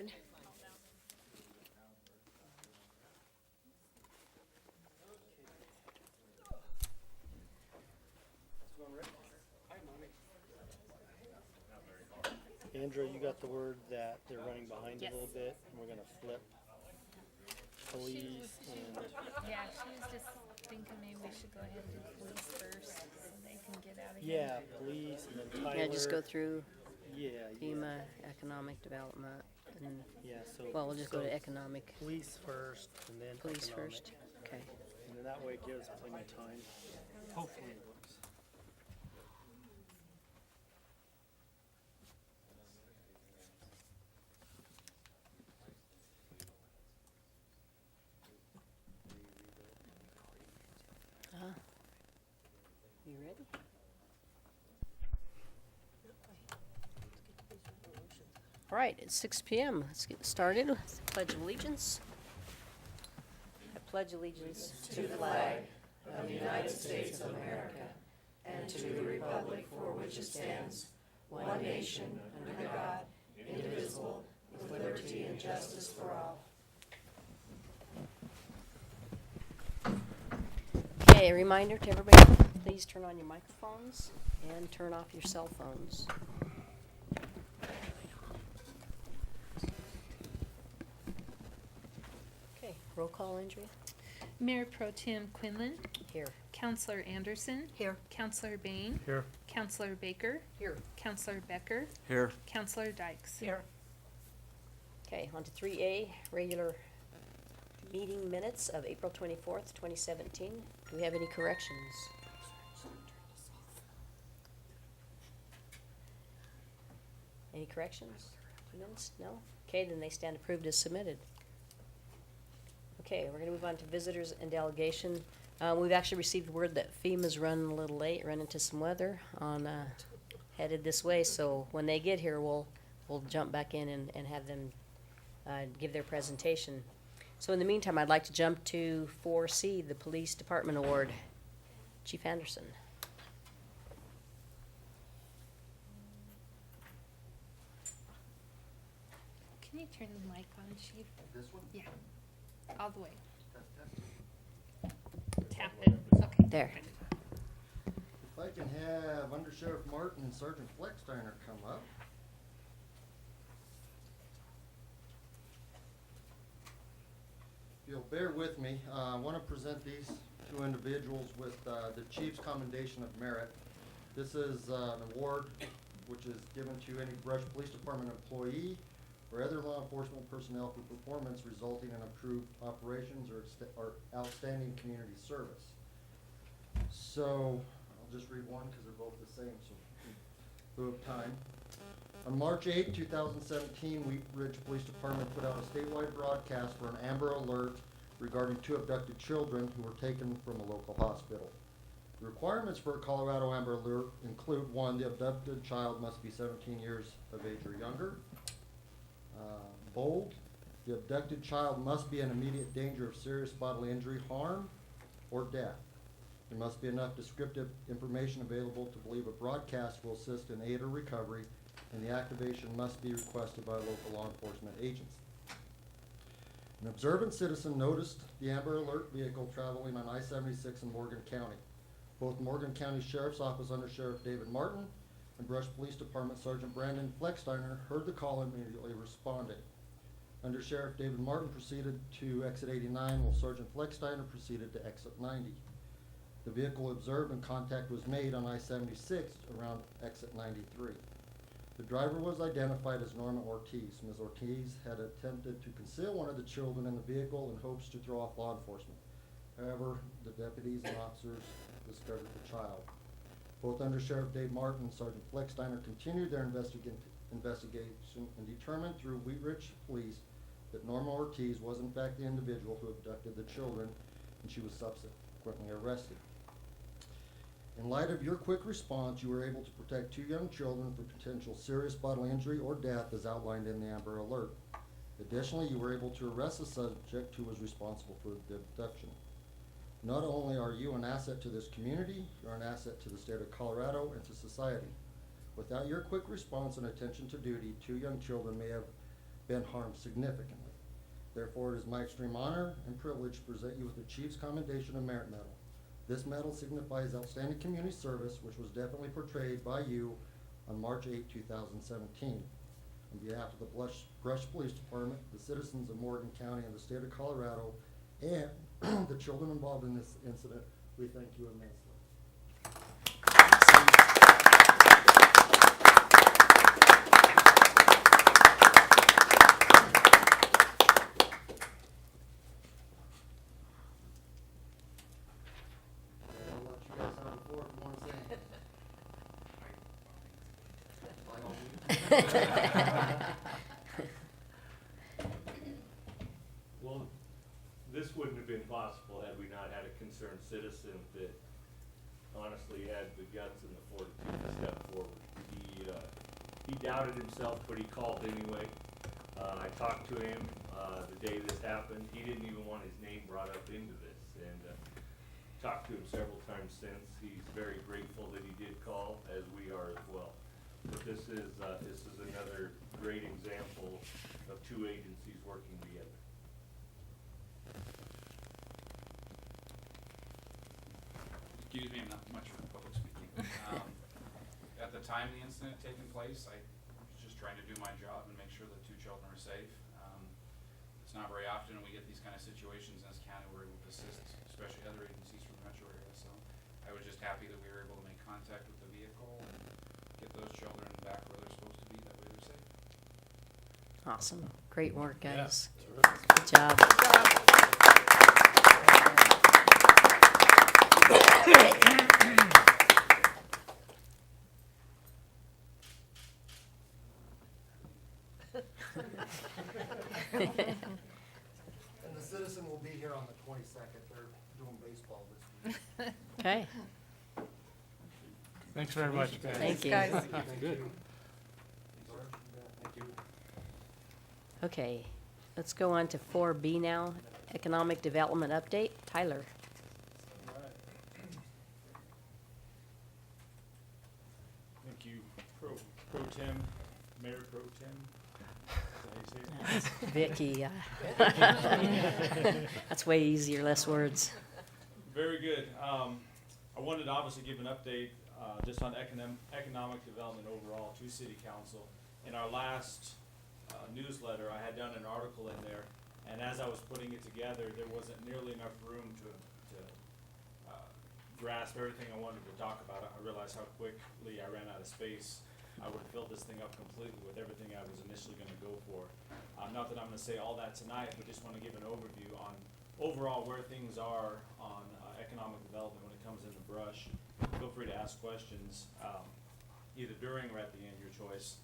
going. Andrew, you got the word that they're running behind Yes. a little bit, and we're gonna flip police and, Yeah, she was just thinking maybe we should go ahead and do police first so they can get out of yeah, here. police and then Tyler. Yeah, just go through Yeah, FEMA, economic development, and, yeah, so. well, we'll just go so to economic, Police first and then police economic. first. Okay. And then that way it gives plenty of time. Hopefully it works. You ready? All right, it's 6 p.m. Let's get started with the Pledge of Allegiance. I pledge allegiance to the flag of the United States of America and to the republic for which it stands, one nation, under God, indivisible, with liberty and justice for all. Okay, a reminder to everybody, please turn on your microphones and turn off your cell phones. Okay, roll call, Andrea. Mayor Pro Tem Quinlan, Here. Counselor Anderson, Here. Counselor Bain, Here. Counselor Baker, Here. Counselor Becker, Here. Counselor Dykes. Here. Okay, on to 3A, regular meeting minutes of April 24th, 2017. Do we have any corrections? Any corrections? Minutes? No? Okay, then they stand approved as submitted. Okay, we're gonna move on to visitors and delegation. We've actually received word that FEMA's running a little late, run into some weather on, headed this way, so when they get here, we'll jump back in and have them, give their presentation. So in the meantime, I'd like to jump to 4C, the Police Department Award. Chief Anderson. Can you turn the mic on, Chief? This one? Yeah, all the way. Tap it. Okay. There. If I can have Under Sheriff Martin and Sergeant Flecksteiner come up. If you'll bear with me, I want to present these two individuals with the Chief's Commendation of Merit. This is an award which is given to any Brush Police Department employee or other law enforcement personnel for performance resulting in improved operations or outstanding community service. So, I'll just read one because they're both the same, so we have time. On March 8, 2017, Wheat Ridge Police Department put out a statewide broadcast for an Amber Alert regarding two abducted children who were taken from a local hospital. The requirements for a Colorado Amber Alert include: 1, the abducted child must be 17 years of age or younger. Bold, the abducted child must be in immediate danger of serious bodily injury, harm, or death. There must be enough descriptive information available to believe a broadcast will assist in aid or recovery, and the activation must be requested by local law enforcement agents. An observant citizen noticed the Amber Alert vehicle traveling on I-76 in Morgan County. Both Morgan County Sheriff's Office Under Sheriff David Martin and Brush Police Department Sergeant Brandon Flecksteiner heard the call and immediately responded. Under Sheriff David Martin proceeded to exit 89 while Sergeant Flecksteiner proceeded to exit 90. The vehicle observed and contact was made on I-76 around exit 93. The driver was identified as Norma Ortiz. Ms. Ortiz had attempted to conceal one of the children in the vehicle in hopes to throw off law enforcement. However, the deputies and officers discovered the child. Both Under Sheriff Dave Martin and Sergeant Flecksteiner continued their investigation and determined through Wheat Ridge Police that Norma Ortiz was in fact the individual who abducted the children, and she was subsequently arrested. In light of your quick response, you were able to protect two young children from potential serious bodily injury or death as outlined in the Amber Alert. Additionally, you were able to arrest the subject who was responsible for the abduction. Not only are you an asset to this community, you're an asset to the state of Colorado and to society. Without your quick response and attention to duty, two young children may have been harmed significantly. Therefore, it is my extreme honor and privilege to present you with the Chief's Commendation of Merit Medal. This medal signifies outstanding community service, which was definitely portrayed by you on March 8, 2017. On behalf of the Brush Police Department, the citizens of Morgan County and the state of Colorado, and the children involved in this incident, we thank you immensely. I'll let you guys have the floor if you want to say anything. Well, this wouldn't have been possible had we not had a concerned citizen that honestly had the guts and the fortitude to step forward. He doubted himself, but he called anyway. I talked to him the day this happened. He didn't even want his name brought up into this, and talked to him several times since. He's very grateful that he did call, as we are as well. But this is another great example of two agencies working together. Excuse me, I'm not much for public speaking. At the time the incident taking place, I was just trying to do my job and make sure the two children are safe. It's not very often we get these kind of situations in this county where we're able to assist, especially other agencies from the metro area. So I was just happy that we were able to make contact with the vehicle and get those children back where they're supposed to be. That way they're safe. Awesome. Great work, guys. Yeah. Good job. And the citizen will be here on the 22nd. They're doing baseball this week. Okay, Thanks very much, guys. thank you. Good. Thank you. Okay, let's go on to 4B now, Economic Development Update. Tyler. Thank you, Pro Tem, Mayor Pro Tem. Is that how you say it? Vicky. That's way easier, less words. Very good. I wanted to obviously give an update just on economic development overall to City Council. In our last newsletter, I had done an article in there, and as I was putting it together, there wasn't nearly enough room to grasp everything I wanted to talk about. I realized how quickly I ran out of space. I would have filled this thing up completely with everything I was initially going to go for. Not that I'm going to say all that tonight, but just want to give an overview on overall where things are on economic development when it comes into Brush. Feel free to ask questions either during or at the end, your choice.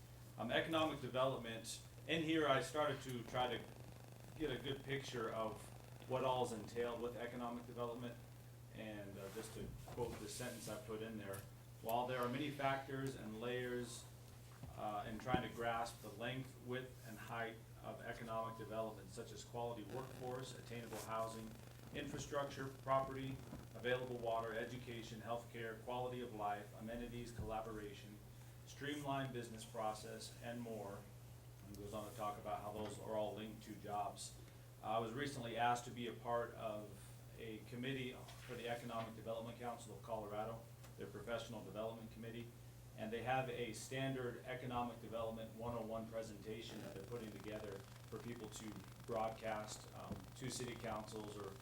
Economic development, in here I started to try to get a good picture of what all's entailed with economic development. And just to quote the sentence I put in there, while there are many factors and layers in trying to grasp the length, width, and height of economic development, such as quality workforce, attainable housing, infrastructure, property, available water, education, healthcare, quality of life, amenities, collaboration, streamlined business process, and more. And goes on to talk about how those are all linked to jobs. I was recently asked to be a part of a committee for the Economic Development Council of Colorado, their professional development committee, and they have a standard economic development 101 presentation that they're putting together for people to broadcast to city councils or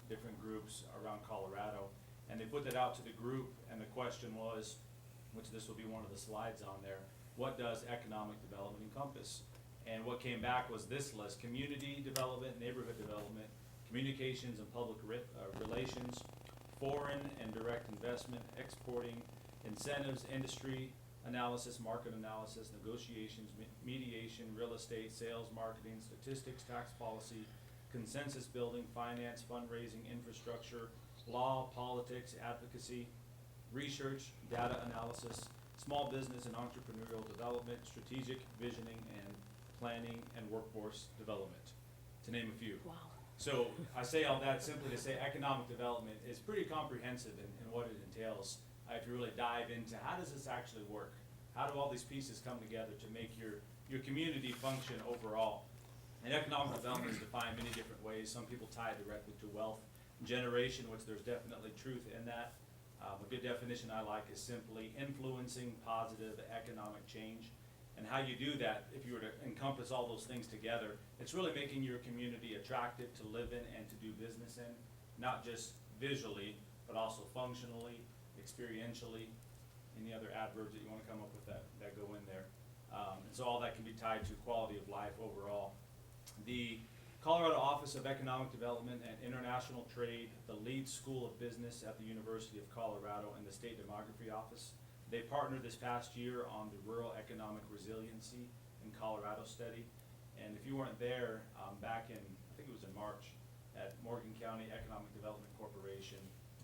different groups around Colorado. And they put that out to the group, and the question was, which this will be one of the slides on there, what does economic development encompass? And what came back was this list: community development, neighborhood development, communications and public relations, foreign and direct investment, exporting, incentives, industry analysis, market analysis, negotiations, mediation, real estate, sales, marketing, statistics, tax policy, consensus building, finance, fundraising, infrastructure, law, politics, advocacy, research, data analysis, small business and entrepreneurial development, strategic visioning and planning, and workforce development, to name a few. Wow. So I say all that simply to say economic development is pretty comprehensive in what it entails. If you really dive into how does this actually work? How do all these pieces come together to make your community function overall? And economic development is defined many different ways. Some people tie it directly to wealth generation, which there's definitely truth in that. A good definition I like is simply influencing positive economic change. And how you do that, if you were to encompass all those things together, it's really making your community attractive to live in and to do business in, not just visually, but also functionally, experientially, any other adverbs that you want to come up with that go in there. And so all that can be tied to quality of life overall. The Colorado Office of Economic Development and International Trade, the Leeds School of Business at the University of Colorado, and the State Demography Office, they partnered this past year on the Rural Economic Resiliency in Colorado study. And if you weren't there, back in, I think it was in March, at Morgan County Economic Development Corporation,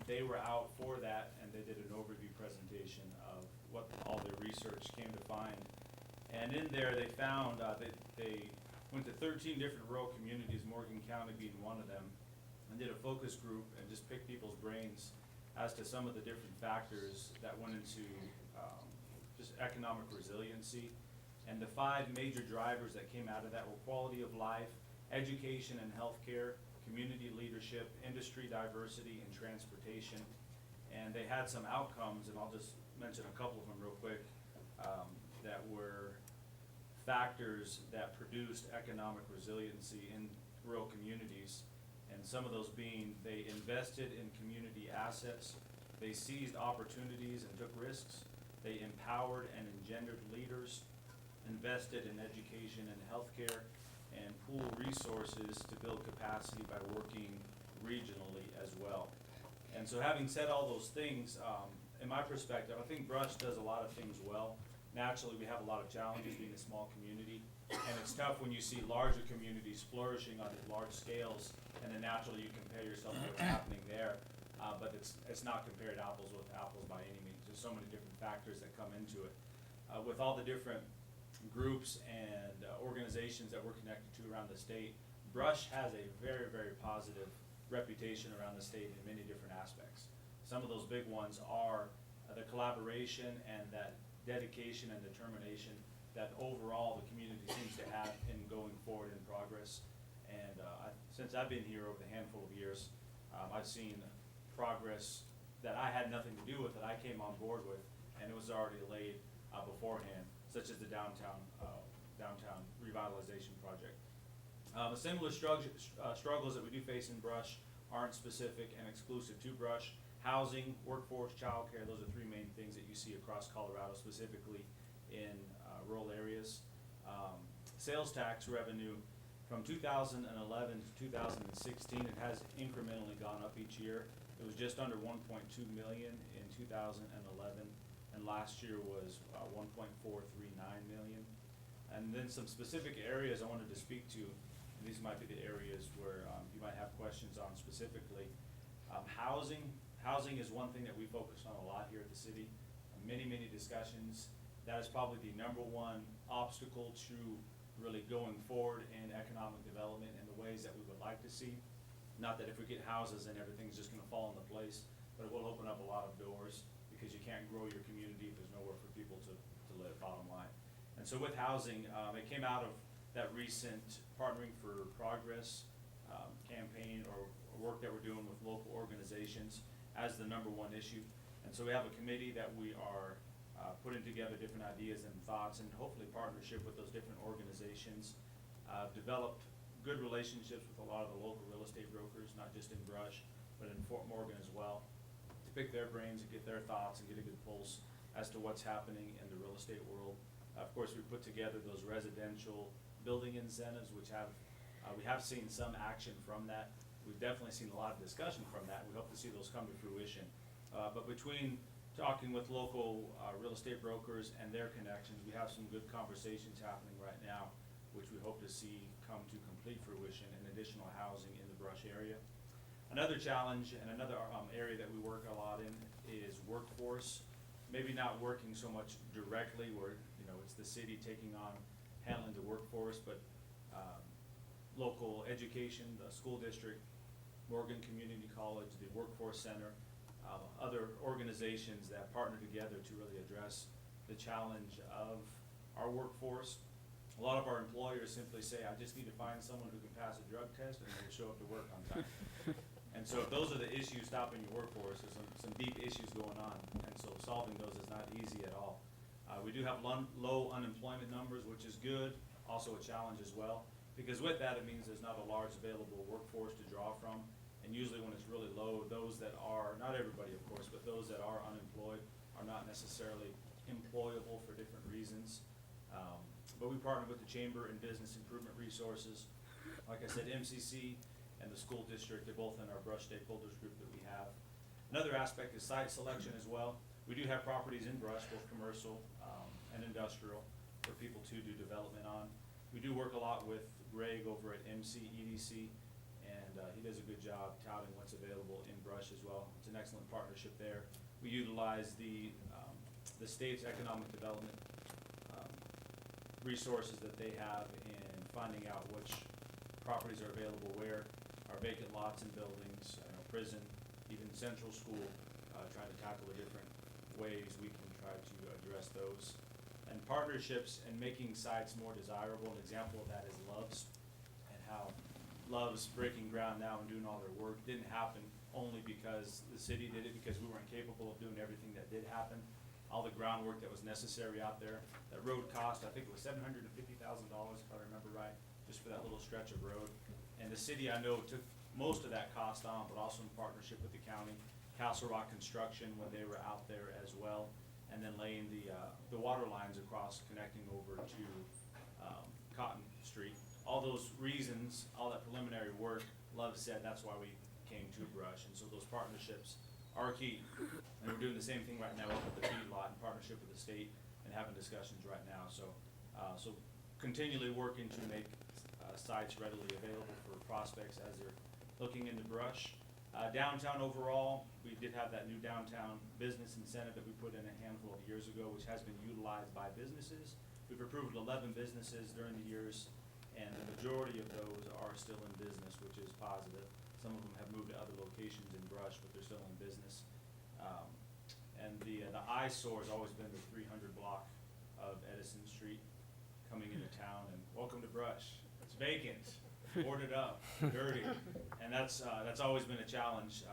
they were out for that, and they did an overview presentation of what all their research came to find. And in there, they found they went to 13 different rural communities, Morgan County being one of them, and did a focus group and just picked people's brains as to some of the different factors that went into just economic resiliency. And the 5 major drivers that came out of that were quality of life, education and healthcare, community leadership, industry diversity, and transportation. And they had some outcomes, and I'll just mention a couple of them real quick, that were factors that produced economic resiliency in rural communities. And some of those being, they invested in community assets, they seized opportunities and took risks, they empowered and engendered leaders, invested in education and healthcare, and pooled resources to build capacity by working regionally as well. And so having said all those things, in my perspective, I think Brush does a lot of things well. Naturally, we have a lot of challenges being a small community, and it's tough when you see larger communities flourishing on these large scales, and then naturally you compare yourself to what's happening there, but it's not compared apples with apples by any means. There's so many different factors that come into it. With all the different groups and organizations that we're connected to around the state, Brush has a very, very positive reputation around the state in many different aspects. Some of those big ones are the collaboration and that dedication and determination that overall the community seems to have in going forward in progress. And since I've been here over the handful of years, I've seen progress that I had nothing to do with, that I came on board with, and it was already laid beforehand, such as the downtown revitalization project. The similar struggles that we do face in Brush aren't specific and exclusive to Brush. Housing, workforce, childcare, those are 3 main things that you see across Colorado, specifically in rural areas. Sales tax revenue from 2011 to 2016, it has incrementally gone up each year. It was just under 1.2 million in 2011, and last year was 1.439 million. And then some specific areas I wanted to speak to, and these might be the areas where you might have questions on specifically. Housing is one thing that we focus on a lot here at the city. Many discussions. That is probably the #1 obstacle to really going forward in economic development in the ways that we would like to see. Not that if we get houses and everything's just gonna fall into place, but it will open up a lot of doors, because you can't grow your community if there's nowhere for people to live, bottom line. And so with housing, it came out of that recent Partnering for Progress campaign or work that we're doing with local organizations as the #1 issue. And so we have a committee that we are putting together different ideas and thoughts, and hopefully partnership with those different organizations. Developed good relationships with a lot of the local real estate brokers, not just in Brush, but in Fort Morgan as well, to pick their brains and get their thoughts and get a good pulse as to what's happening in the real estate world. Of course, we put together those residential building incentives, which we have seen some action from that. We've definitely seen a lot of discussion from that. We hope to see those come to fruition. But between talking with local real estate brokers and their connections, we have some good conversations happening right now, which we hope to see come to complete fruition in additional housing in the Brush area. Another challenge and another area that we work a lot in is workforce. Maybe not working so much directly where, it's the city taking on handling the workforce, but local education, the school district, Morgan Community College, the Workforce Center, other organizations that partner together to really address the challenge of our workforce. A lot of our employers simply say, I just need to find someone who can pass a drug test and will show up to work on time. And so if those are the issues stopping your workforce, there's some deep issues going on, and so solving those is not easy at all. We do have low unemployment numbers, which is good, also a challenge as well, because with that, it means there's not a large available workforce to draw from, and usually when it's really low, those that are, not everybody of course, but those that are unemployed are not necessarily employable for different reasons. But we partner with the Chamber and Business Improvement Resources. Like I said, MCC and the school district, they're both in our brush stakeholders group that we have. Another aspect is site selection as well. We do have properties in brush, both commercial and industrial, for people to do development on. We do work a lot with Greg over at MCEDC, and he does a good job touting what's available in brush as well. It's an excellent partnership there. We utilize the state's economic development resources that they have in finding out which properties are available where, are vacant lots and buildings, prison, even central school, trying to tackle the different ways we can try to address those. And partnerships and making sites more desirable. An example of that is Love's, and how Love's breaking ground now and doing all their work didn't happen only because the city did it, because we weren't capable of doing everything that did happen. All the groundwork that was necessary out there. That road cost, I think it was $750,000 if I remember right, just for that little stretch of road. And the city, I know, took most of that cost on, but also in partnership with the county. Castle Rock Construction, when they were out there as well, and then laying the water lines across, connecting over to Cotton Street. All those reasons, all that preliminary work, Love said that's why we came to Brush, and so those partnerships are key. And we're doing the same thing right now up at the feedlot in partnership with the state and having discussions right now. So continually working to make sites readily available for prospects as they're looking into Brush. Downtown overall, we did have that new downtown business incentive that we put in a handful of years ago, which has been utilized by businesses. We've approved 11 businesses during the years, and the majority of those are still in business, which is positive. Some of them have moved to other locations in Brush, but they're still in business. And the eyesore has always been the 300 block of Edison Street coming into town, and welcome to Brush. It's vacant, boarded up, dirty, and that's always been a challenge.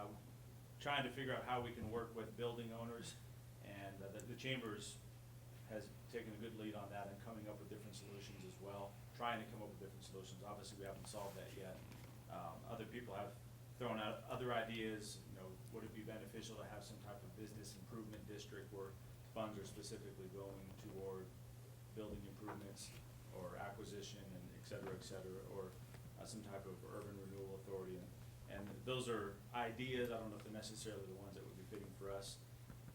Trying to figure out how we can work with building owners, and the Chambers has taken a good lead on that and coming up with different solutions as well. Trying to come up with different solutions. Obviously, we haven't solved that yet. Other people have thrown out other ideas. Would it be beneficial to have some type of business improvement district where funds are specifically going toward building improvements or acquisition and et cetera, or some type of urban renewal authority. And those are ideas. I don't know if they're necessarily the ones that would be fitting for us.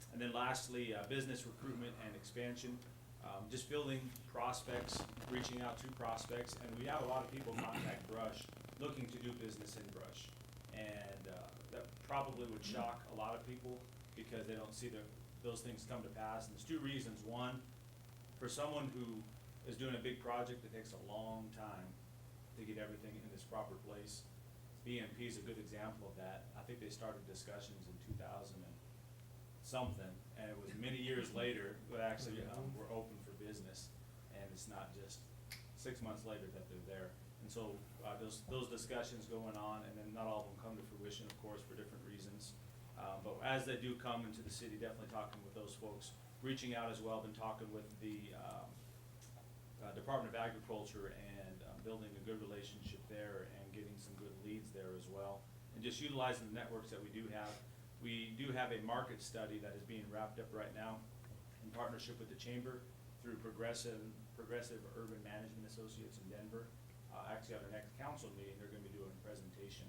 And then lastly, business recruitment and expansion. Just building prospects, reaching out to prospects, and we have a lot of people contact Brush looking to do business in Brush. And that probably would shock a lot of people because they don't see those things come to pass. And there's two reasons. One, for someone who is doing a big project that takes a long time to get everything in its proper place, BMP is a good example of that. I think they started discussions in 2000 and something, and it was many years later that actually were open for business, and it's not just 6 months later that they're there. And so those discussions going on, and then not all of them come to fruition, of course, for different reasons. But as they do come into the city, definitely talking with those folks, reaching out as well. Been talking with the Department of Agriculture and building a good relationship there and getting some good leads there as well. And just utilizing the networks that we do have. We do have a market study that is being wrapped up right now in partnership with the Chamber through Progressive Urban Management Associates in Denver. Actually, at our next council meeting, they're going to be doing a presentation,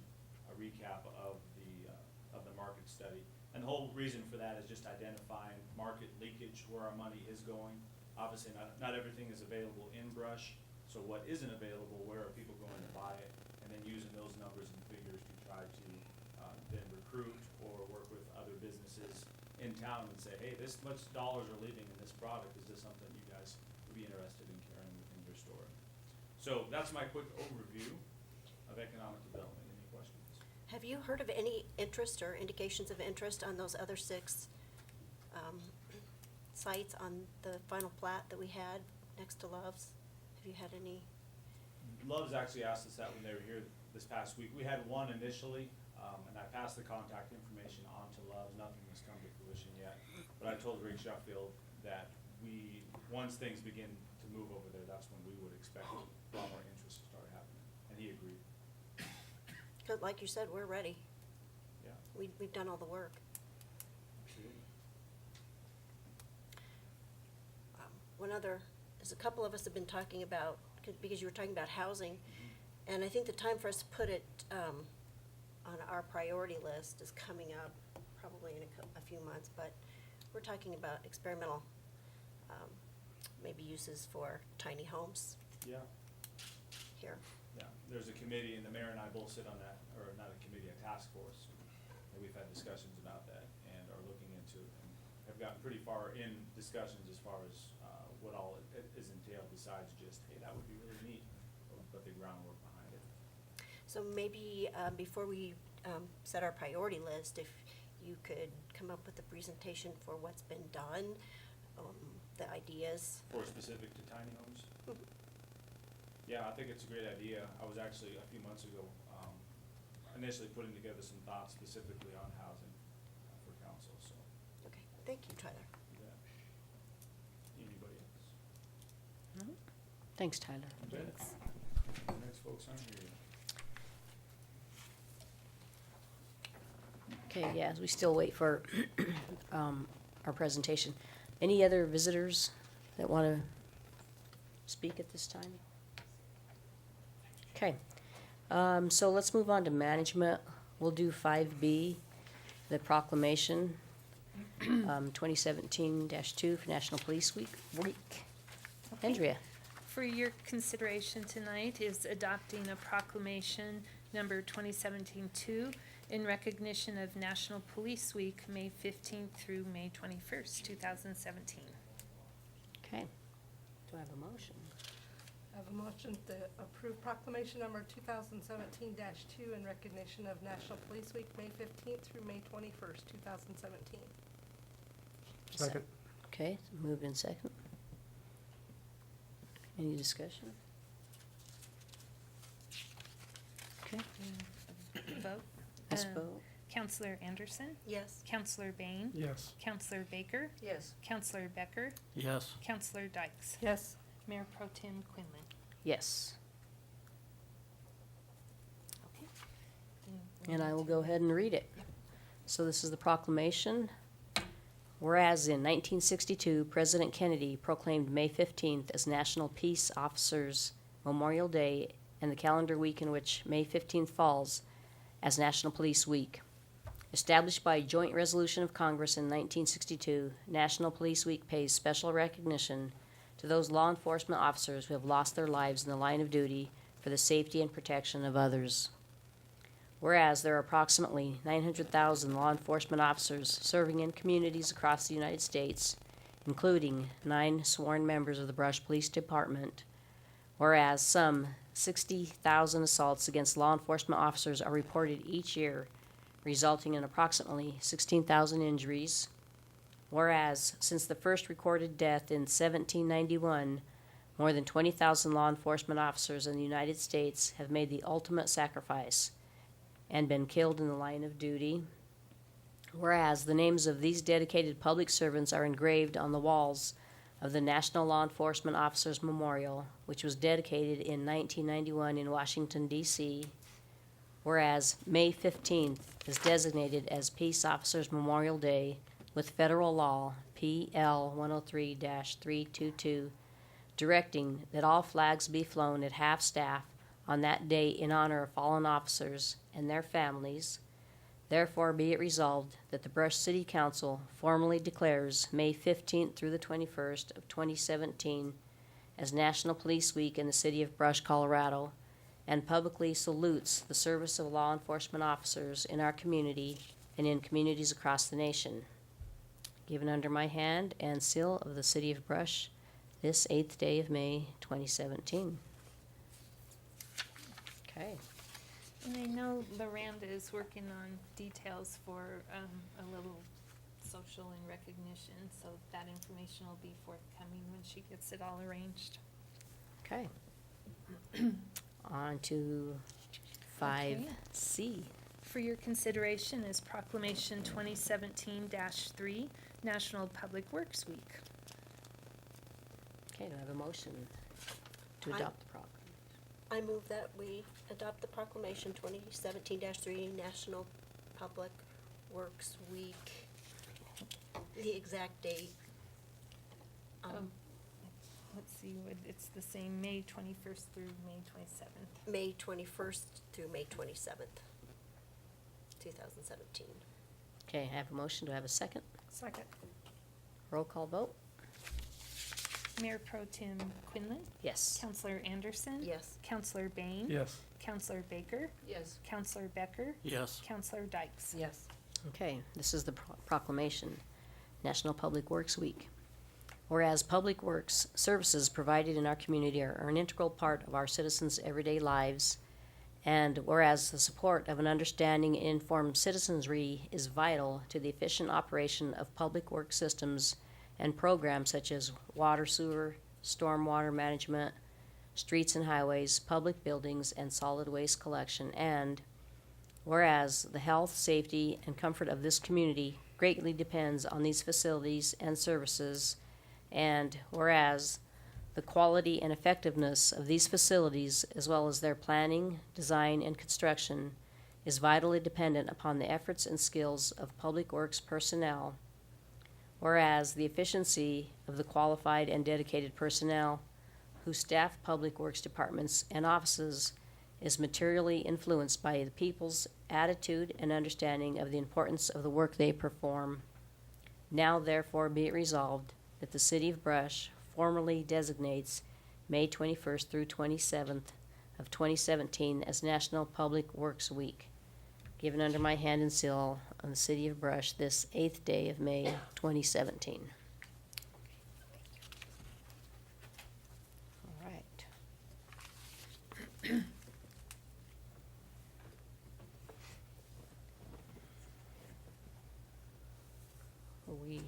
a recap of the market study. And the whole reason for that is just identifying market leakage, where our money is going. Obviously, not everything is available in Brush, so what isn't available, where are people going to buy it, and then using those numbers and figures to try to then recruit or work with other businesses in town and say, hey, this much dollars are leaving in this product. Is this something you guys would be interested in carrying within your store? So that's my quick overview of economic development. Any questions? Have you heard of any interest or indications of interest on those other 6 sites on the final plat that we had next to Love's? Have you had any? Love's actually asked us that when they were here this past week. We had one initially, and I passed the contact information on to Love. Nothing has come to fruition yet. But I told Rick Sheffield that once things begin to move over there, that's when we would expect a lot more interest to start happening. And he agreed. 'Cause like you said, we're ready. Yeah. We've done all the work. There's a couple of us have been talking about, because you were talking about housing, and I think the time for us to put it on our priority list is coming up probably in a few months, but we're talking about experimental, maybe uses for tiny homes Yeah. here. Yeah, there's a committee, and the mayor and I both sit on that, or not a committee, a task force. And we've had discussions about that and are looking into it, and have gotten pretty far in discussions as far as what all it is entailed besides just, hey, that would be really neat, but the groundwork behind it. So maybe before we set our priority list, if you could come up with a presentation for what's been done, the ideas. Or specific to tiny homes? Yeah, I think it's a great idea. I was actually, a few months ago, initially putting together some thoughts specifically on housing for council, so. Okay, thank you, Tyler. Yeah. Anybody else? Thanks, Tyler. Thanks. Next folks on here. Okay, yeah, as we still wait for our presentation. Any other visitors that want to speak at this time? Okay, so let's move on to management. We'll do 5B, the proclamation, 2017-2 for National Police Week. Andrea? For your consideration tonight is adopting a proclamation number 2017-2 in recognition of National Police Week, May 15th through May 21st, 2017. Okay. Do I have a motion? I have a motion to approve proclamation number 2017-2 in recognition of National Police Week, May 15th through May 21st, 2017. Second. Okay, moved in second. Any discussion? Okay, Vote. let's vote. Counselor Anderson, Yes. Counselor Bain, Yes. Counselor Baker, Yes. Counselor Becker, Yes. Counselor Dykes, Yes. Mayor Pro Tem Quinlan. Yes. Okay. And I will go ahead and read it. So this is the proclamation. Whereas in 1962, President Kennedy proclaimed May 15th as National Peace Officers Memorial Day and the calendar week in which May 15th falls as National Police Week. Established by a joint resolution of Congress in 1962, National Police Week pays special recognition to those law enforcement officers who have lost their lives in the line of duty for the safety and protection of others. Whereas there are approximately 900,000 law enforcement officers serving in communities across the United States, including 9 sworn members of the Brush Police Department. Whereas some 60,000 assaults against law enforcement officers are reported each year, resulting in approximately 16,000 injuries. Whereas since the first recorded death in 1791, more than 20,000 law enforcement officers in the United States have made the ultimate sacrifice and been killed in the line of duty. Whereas the names of these dedicated public servants are engraved on the walls of the National Law Enforcement Officers Memorial, which was dedicated in 1991 in Washington, D.C. Whereas May 15th is designated as Peace Officers Memorial Day with federal law PL 103-322 directing that all flags be flown at half-staff on that day in honor of fallen officers and their families. Therefore be it resolved that the Brush City Council formally declares May 15th through the 21st of 2017 as National Police Week in the city of Brush, Colorado, and publicly salutes the service of law enforcement officers in our community and in communities across the nation. Given under my hand and seal of the city of Brush, this 8th day of May, 2017. Okay. And I know Loranda is working on details for a little social and recognition, so that information will be forthcoming when she gets it all arranged. Okay. On to 5C. For your consideration is Proclamation 2017-3, National Public Works Week. Okay, do I have a motion to I- adopt the proclamation? I move that we adopt the proclamation 2017-3 National Public Works Week. The exact date. Let's see, it's the same, May 21st through May 27th. May 21st through May 27th, 2017. Okay, I have a motion. Do I have a second? Second. Roll call vote? Mayor Pro Tem Quinlan. Yes. Counselor Anderson. Yes. Counselor Bain. Yes. Counselor Baker. Yes. Counselor Becker. Yes. Counselor Dykes. Yes. Okay, this is the proclamation, National Public Works Week. Whereas public works services provided in our community are an integral part of our citizens' everyday lives, and whereas the support of an understanding and informed citizenry is vital to the efficient operation of public work systems and programs such as water, sewer, stormwater management, streets and highways, public buildings, and solid waste collection, and whereas the health, safety, and comfort of this community greatly depends on these facilities and services, and whereas the quality and effectiveness of these facilities, as well as their planning, design, and construction, is vitally dependent upon the efforts and skills of public works personnel, whereas the efficiency of the qualified and dedicated personnel who staff public works departments and offices is materially influenced by the people's attitude and understanding of the importance of the work they perform. Now therefore be it resolved that the City of Brush formally designates May 21st through 27th of 2017 as National Public Works Week, given under my hand and seal on the City of Brush this 8th day of May 2017. All right. Are we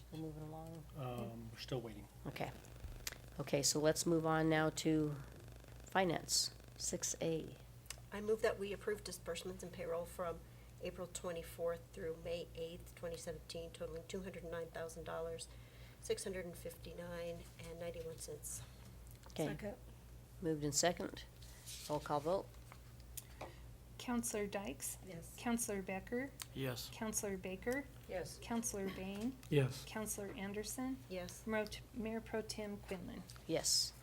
still moving along? We're still waiting. Okay. Okay, so let's move on now to finance, 6A. I move that we approve disbursements and payroll from April 24th through May 8th, 2017, totaling $209,000, $659.91. Okay. Moved in second. Roll call vote? Counselor Dykes. Yes. Counselor Becker. Yes. Counselor Baker. Yes. Counselor Bain. Yes. Counselor Anderson. Yes. Mayor Pro Tem Quinlan. Yes.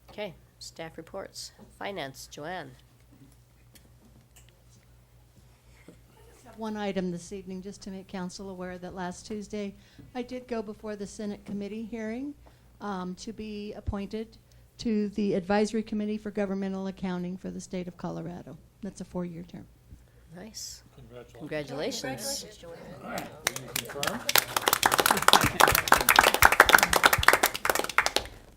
Okay, staff reports. Finance, Joanne. One item this evening, just to make council aware that last Tuesday, I did go before the Senate committee hearing to be appointed to the Advisory Committee for Governmental Accounting for the state of Colorado. That's a 4-year term. Nice. Congratulations. Congratulations. Congratulations, Joanne.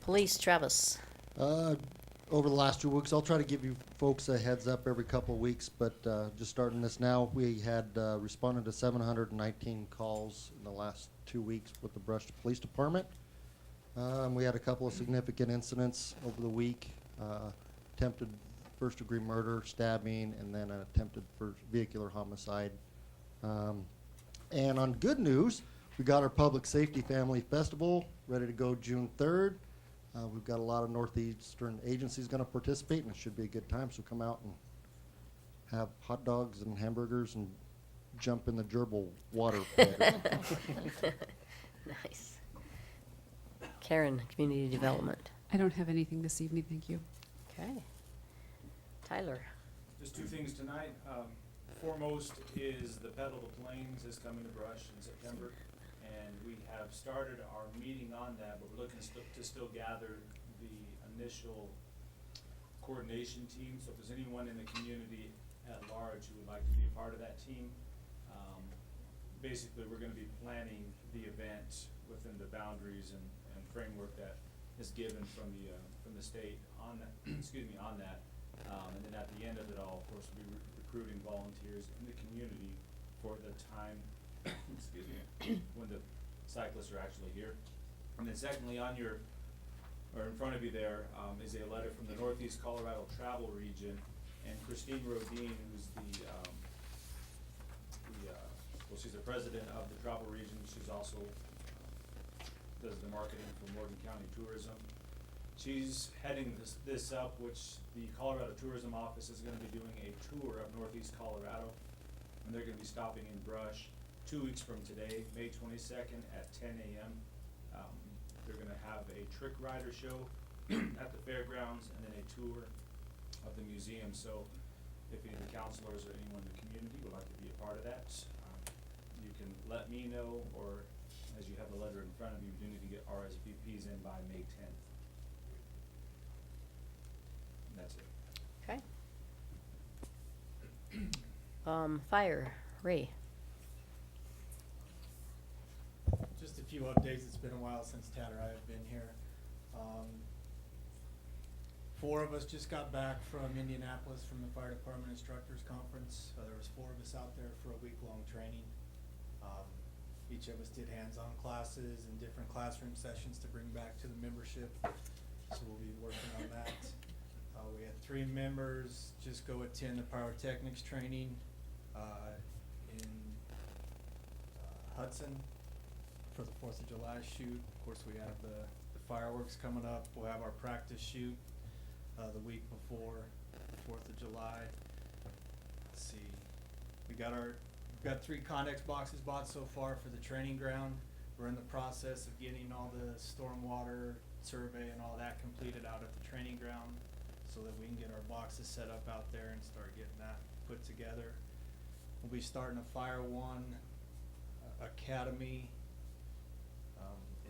Police, Travis. Over the last 2 weeks, I'll try to give you folks a heads up every couple of weeks, but just starting this now, we had responded to 719 calls in the last 2 weeks with the Brush Police Department. We had a couple of significant incidents over the week, attempted first-degree murder, stabbing, and then an attempted vehicular homicide. And on good news, we got our Public Safety Family Festival ready to go June 3rd. We've got a lot of northeastern agencies going to participate, and it should be a good time, so come out and have hot dogs and hamburgers and jump in the gerbil water. Nice. Karen, Community Development. I don't have anything this evening, thank you. Okay. Tyler. Just 2 things tonight. Foremost is the Pedal to Plains is coming to Brush in September, and we have started our meeting on that, but we're looking to still gather the initial coordination team. So if there's anyone in the community at large who would like to be a part of that team, basically we're going to be planning the event within the boundaries and framework that is given from the state on that. Excuse me, on that. And then at the end of it all, of course, we'll be recruiting volunteers in the community for the time, excuse me, when the cyclists are actually here. And then secondly, on your or in front of you there, is a letter from the Northeast Colorado Travel Region, and Christine Rodine, who's well, she's the president of the travel region. She's also does the marketing for Morgan County Tourism. She's heading this up, which the Colorado Tourism Office is gonna be doing a tour of Northeast Colorado, and they're gonna be stopping in Brush 2 weeks from today, May 22nd at 10 a.m. They're gonna have a trick rider show at the fairgrounds and then a tour of the museum. So if any of the counselors or anyone in the community would like to be a part of that, you can let me know, or as you have the letter in front of you, you do need to get RSVPs in by May 10th. And that's it. Okay. Fire, Ray. Just a few updates. It's been a while since Tad or I have been here. 4 of us just got back from Indianapolis from the Fire Department Instructors Conference. There was 4 of us out there for a week-long training. Each of us did hands-on classes and different classroom sessions to bring back to the membership. So we'll be working on that. We had 3 members just go attend the pyrotechnics training in Hudson for the 4th of July shoot. Of course, we have the fireworks coming up. We'll have our practice shoot the week before the 4th of July. Let's see. We've got 3 Condex boxes bought so far for the training ground. We're in the process of getting all the stormwater survey and all that completed out at the training ground so that we can get our boxes set up out there and start getting that put together. We'll be starting a Fire One Academy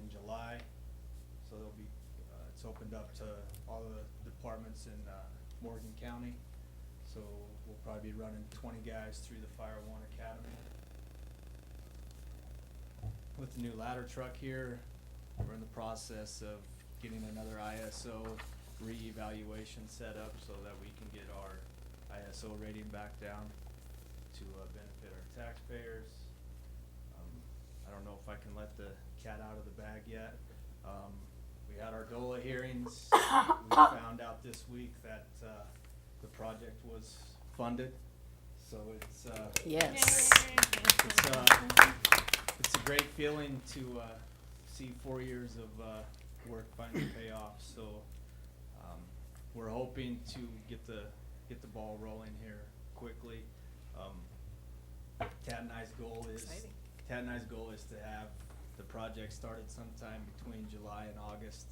in July. So there'll be, it's opened up to all the departments in Morgan County. So we'll probably be running 20 guys through the Fire One Academy. With the new ladder truck here, we're in the process of getting another ISO reevaluation set up so that we can get our ISO rating back down to benefit our taxpayers. I don't know if I can let the cat out of the bag yet. We had our DOLA hearings. We found out this week that the project was funded, so it's Yes. it's a great feeling to see 4 years of work finally pay off. So we're hoping to get the ball rolling here quickly. Tad and I's goal is to have the project started sometime between July and August,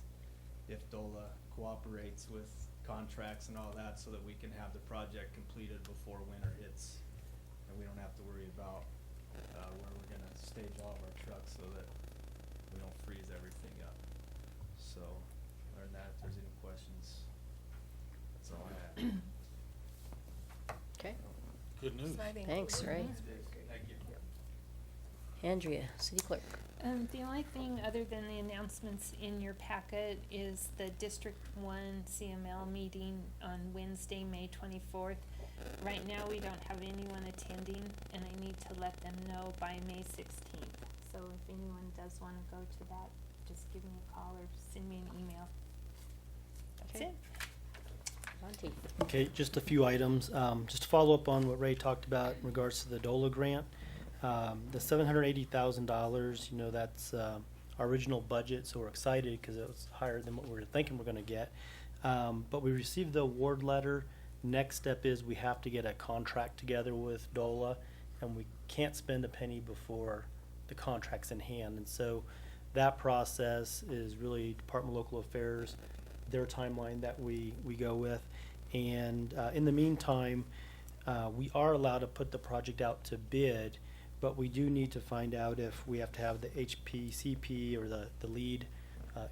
if DOLA cooperates with contracts and all that, so that we can have the project completed before winter hits, and we don't have to worry about where we're gonna stage all of our trucks so that we don't freeze everything up. So, other than that, if there's any questions, that's all I have. Okay. Good news. Thanks, Ray. Thank you. Andrea, City Clerk. The only thing other than the announcements in your packet is the District 1 CML meeting on Wednesday, May 24th. Right now, we don't have anyone attending, and I need to let them know by May 16th. So if anyone does want to go to that, just give me a call or send me an email. That's Okay. it. Monty. Okay, just a few items. Just to follow up on what Ray talked about in regards to the DOLA grant. The $780,000, that's our original budget, so we're excited because it was higher than what we were thinking we're gonna get. But we received the award letter. Next step is we have to get a contract together with DOLA, and we can't spend a penny before the contract's in hand. And so that process is really Department of Local Affairs, their timeline that we go with. And in the meantime, we are allowed to put the project out to bid, but we do need to find out if we have to have the HPCP or the LEED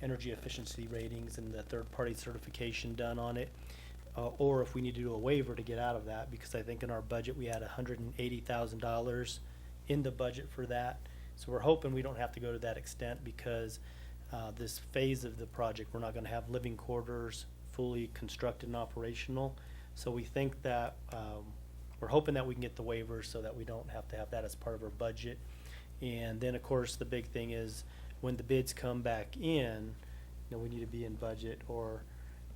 energy efficiency ratings and the third-party certification done on it, or if we need to do a waiver to get out of that, because I think in our budget we had $180,000 in the budget for that. So we're hoping we don't have to go to that extent, because this phase of the project, we're not going to have living quarters fully constructed and operational. So we think that we're hoping that we can get the waivers so that we don't have to have that as part of our budget. And then, of course, the big thing is when the bids come back in, we need to be in budget, or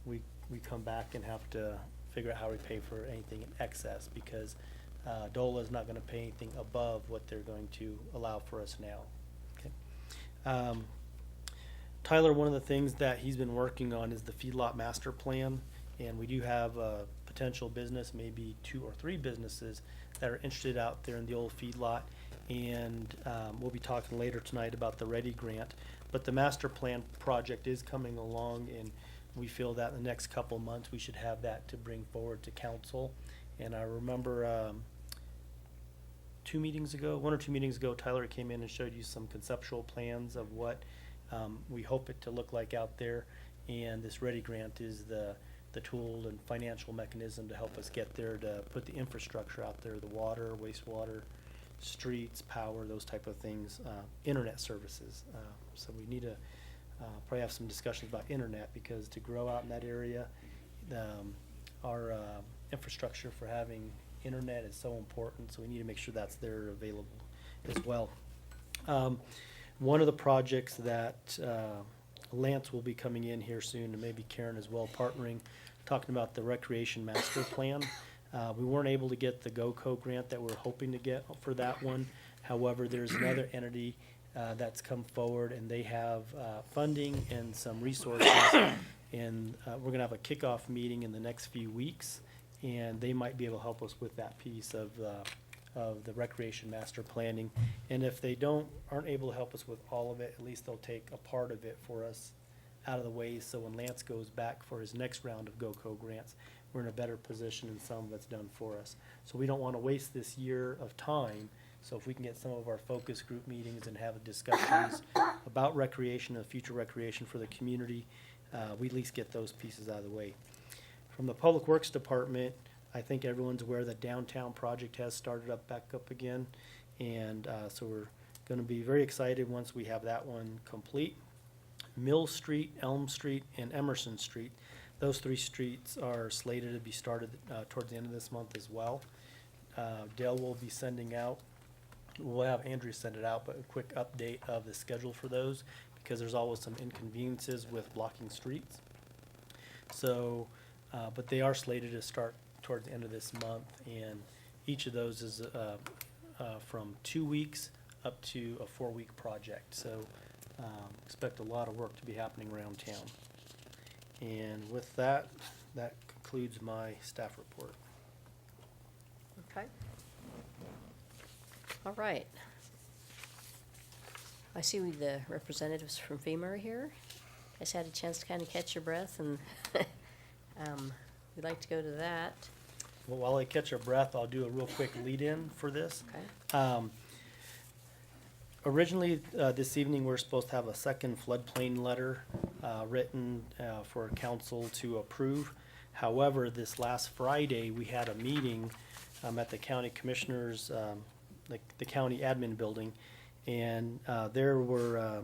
we come back and have to figure out how we pay for anything in excess, because DOLA is not gonna pay anything above what they're going to allow for us now. Okay. Tyler, one of the things that he's been working on is the feedlot master plan, and we do have a potential business, maybe 2 or 3 businesses that are interested out there in the old feedlot, and we'll be talking later tonight about the READY grant. But the master plan project is coming along, and we feel that in the next couple of months we should have that to bring forward to council. And I remember 1 or 2 meetings ago, Tyler came in and showed you some conceptual plans of what we hope it to look like out there. And this READY grant is the tool and financial mechanism to help us get there, to put the infrastructure out there, the water, wastewater, streets, power, those type of things, internet services. So we need to probably have some discussions about internet, because to grow out in that area, our infrastructure for having internet is so important, so we need to make sure that's there available as well. One of the projects that Lance will be coming in here soon, and maybe Karen as well, partnering, talking about the recreation master plan. We weren't able to get the GOCO grant that we're hoping to get for that one. However, there's another entity that's come forward, and they have funding and some resources. And we're gonna have a kickoff meeting in the next few weeks, and they might be able to help us with that piece of the recreation master planning. And if they aren't able to help us with all of it, at least they'll take a part of it for us out of the way, so when Lance goes back for his next round of GOCO grants, we're in a better position and some of it's done for us. So we don't want to waste this year of time. So if we can get some of our focus group meetings and have discussions about recreation and future recreation for the community, we at least get those pieces out of the way. From the Public Works Department, I think everyone's aware that downtown project has started back up again. And so we're going to be very excited once we have that one complete. Mill Street, Elm Street, and Emerson Street. Those 3 streets are slated to be started towards the end of this month as well. Dale will be sending out, we'll have Andrew send it out, but a quick update of the schedule for those, because there's always some inconveniences with blocking streets. So, but they are slated to start towards the end of this month, and each of those is from 2 weeks up to a 4-week project. So expect a lot of work to be happening around town. And with that, that concludes my staff report. Okay. All right. I see the representatives from FEMA are here. Guys had a chance to kind of catch your breath, and we'd like to go to that. Well, while I catch your breath, I'll do a real quick lead-in for this. Okay. Originally, this evening, we're supposed to have a second floodplain letter written for council to approve. However, this last Friday, we had a meeting at the county commissioners, the county admin building, and there were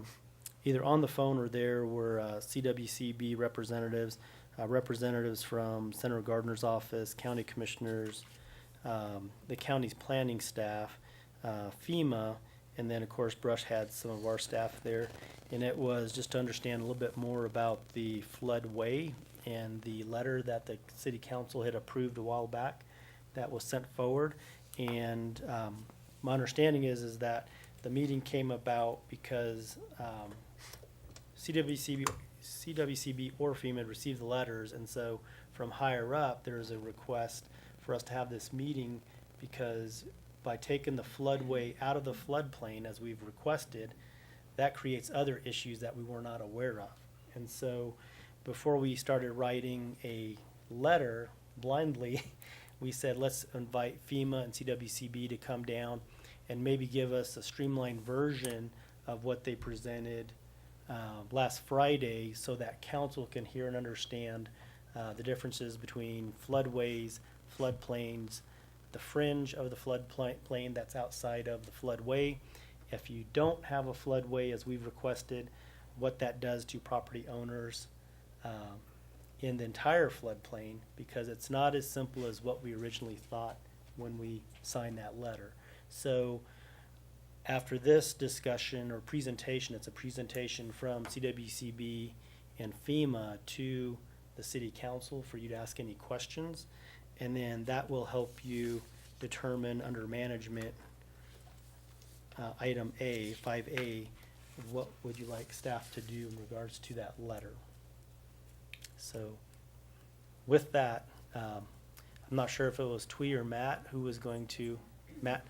either on the phone or there were CWCB representatives, representatives from Senator Gardner's office, county commissioners, the county's planning staff, FEMA, and then, of course, Brush had some of our staff there. And it was just to understand a little bit more about the floodway and the letter that the city council had approved a while back that was sent forward. And my understanding is that the meeting came about because CWCB or FEMA had received the letters, and so from higher up, there was a request for us to have this meeting, because by taking the floodway out of the floodplain as we've requested, that creates other issues that we were not aware of. And so before we started writing a letter blindly, we said, let's invite FEMA and CWCB to come down and maybe give us a streamlined version of what they presented last Friday, so that council can hear and understand the differences between floodways, floodplains, the fringe of the floodplain that's outside of the floodway. If you don't have a floodway, as we've requested, what that does to property owners in the entire floodplain, because it's not as simple as what we originally thought when we signed that letter. So after this discussion or presentation, it's a presentation from CWCB and FEMA to the city council for you to ask any questions. And then that will help you determine under management, item A, 5A, what would you like staff to do in regards to that letter? So with that, I'm not sure if it was Twee or Matt who was going to, Matt?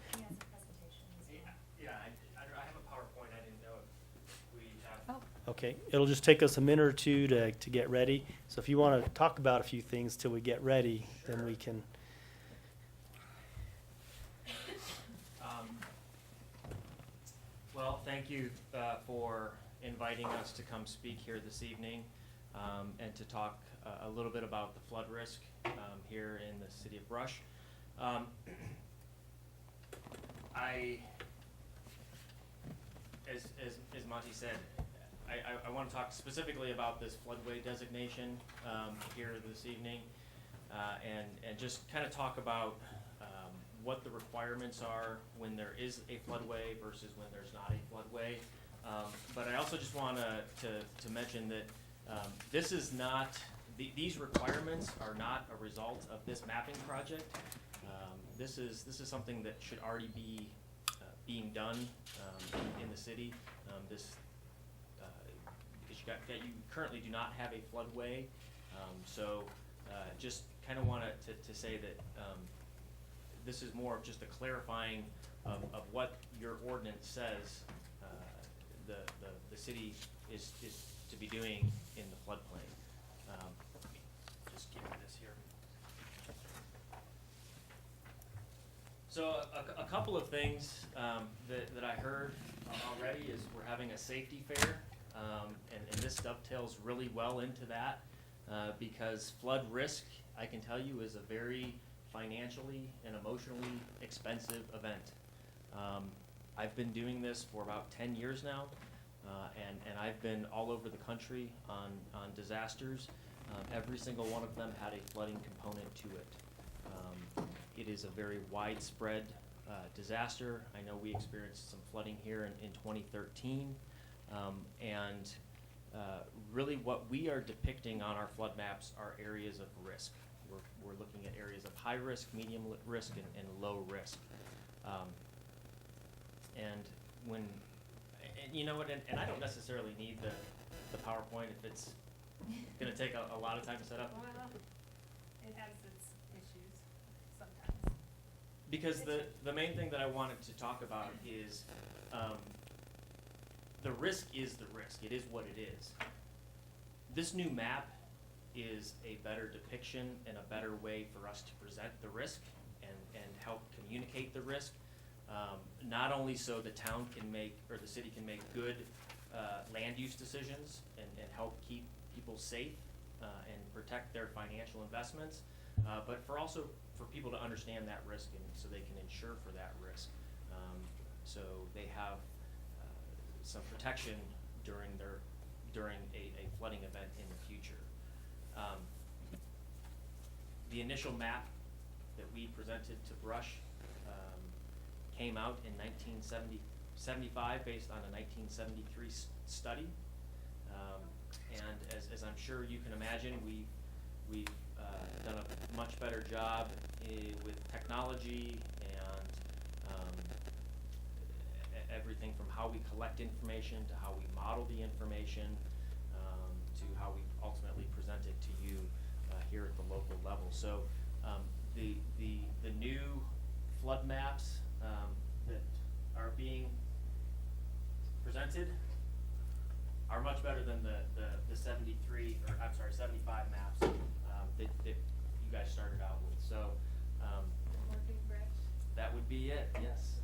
Yeah, I have a PowerPoint, I didn't know if we have. Okay, it'll just take us a minute or two to get ready. So if you want to talk about a few things till we get ready, then we can. Well, thank you for inviting us to come speak here this evening and to talk a little bit about the flood risk here in the city of Brush. As Monty said, I want to talk specifically about this floodway designation here this evening and just kind of talk about what the requirements are when there is a floodway versus when there's not a floodway. But I also just want to mention that this is not, these requirements are not a result of this mapping project. This is something that should already be being done in the city. Because you currently do not have a floodway, so just kind of wanted to say that this is more of just a clarifying of what your ordinance says the city is to be doing in the floodplain. Just give me this here. So a couple of things that I heard already is we're having a safety fair, and this dovetails really well into that because flood risk, I can tell you, is a very financially and emotionally expensive event. I've been doing this for about 10 years now, and I've been all over the country on disasters. Every single one of them had a flooding component to it. It is a very widespread disaster. I know we experienced some flooding here in 2013, and really what we are depicting on our flood maps are areas of risk. We're looking at areas of high risk, medium risk, and low risk. And you know what, and I don't necessarily need the PowerPoint if it's gonna take a lot of time to set up. Well, it has its issues sometimes. Because the main thing that I wanted to talk about is the risk is the risk. It is what it is. This new map is a better depiction and a better way for us to present the risk and help communicate the risk. Not only so the town can make, or the city can make good land use decisions and help keep people safe and protect their financial investments, but for people to understand that risk and so they can insure for that risk. So they have some protection during a flooding event in the future. The initial map that we presented to Brush came out in 1975 based on a 1973 study. And as I'm sure you can imagine, we've done a much better job with technology and everything from how we collect information to how we model the information to how we ultimately present it to you here at the local level. So the new flood maps that are being presented are much better than the 73, or I'm sorry, 75 maps that you guys started out with. So Working fresh. that would be it, yes.